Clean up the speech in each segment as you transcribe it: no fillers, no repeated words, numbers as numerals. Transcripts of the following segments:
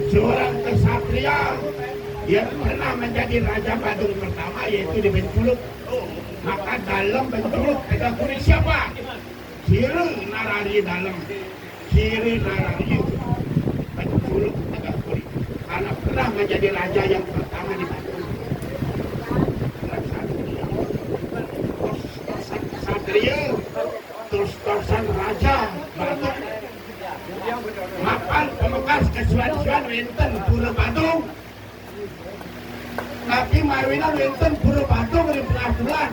Seorang kesatria yang pernah menjadi Raja Badung pertama, yaitu di Benculuk. Maka dalam Benculuk Tegakuri siapa? Kiri Narari dalam Kiri Narari Benculuk Tegakuri, karena pernah menjadi raja yang pertama di Badung. Satria terus-terusan Raja Badung. Mapan pemekas kesuan-suan wenten Pura Badung. Tapi marwinan wenten Pura Badung di pengasuhan,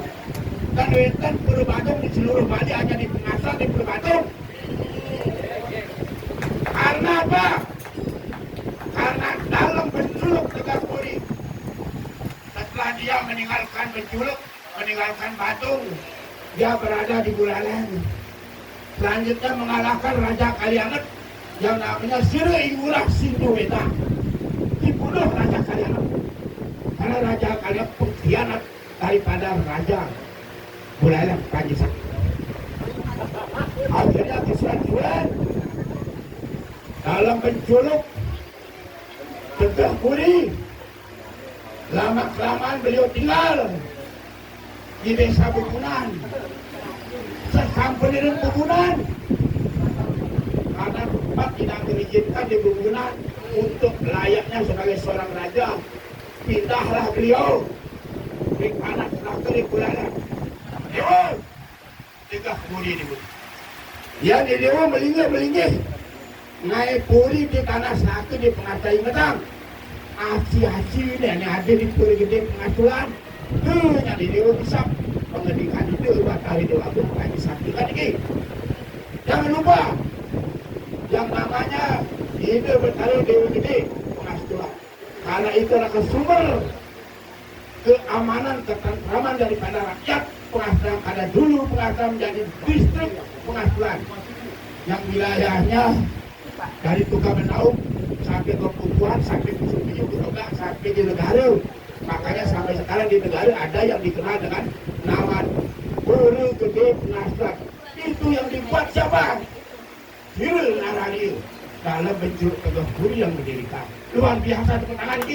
dan wenten Pura Badung di seluruh Bali, hanya di pengasuhan di Pura Badung. Karena apa? Karena dalam Benculuk Tegakuri, setelah dia meninggalkan Benculuk, meninggalkan Badung, dia berada di Buleleng. Selanjutnya mengalahkan Raja Kalianget yang namanya Sire Ingurah Sinduweda. Dibunuh Raja Kalianget karena Raja Kalianget pengkhianat daripada Raja Buleleng Panjisan. Akhirnya kesuan-suan dalam Benculuk Tegakuri, lama-kelamaan beliau tinggal di desa Bukunan. Sesampai di Bukunan, karena tempat tidak mengizinkan di Bukunan untuk layaknya sebagai seorang raja, pindahlah beliau di kanan selatan di Buleleng. Dewa Tegakuri ini, ya di Dewa melinggih naik puri di tanah selatan di pengatai Medang. Aci-aci ini ada di puri gede pengasuhan. Tuh yang di Dewa bisa pendidikan itu buat hari Dewa Agung lagi saksikan ini. Jangan lupa yang namanya itu bertaruh Dewa Gede pengasuhan, karena itu adalah sumber keamanan, ketentraman daripada rakyat. Pengasuhan ada dulu, pengasuhan menjadi distrik pengasuhan yang wilayahnya dari Tukamenaum sampai ke Pupuan, sampai ke Supiyu, sampai di negara. Makanya sampai sekarang di negara ada yang dikenal dengan nama Pura Gede Pengasuhan. Itu yang dibuat siapa? Kiri Narari dalam Benculuk Tegakuri yang mendirikan. Luar biasa tepuk tangan ini.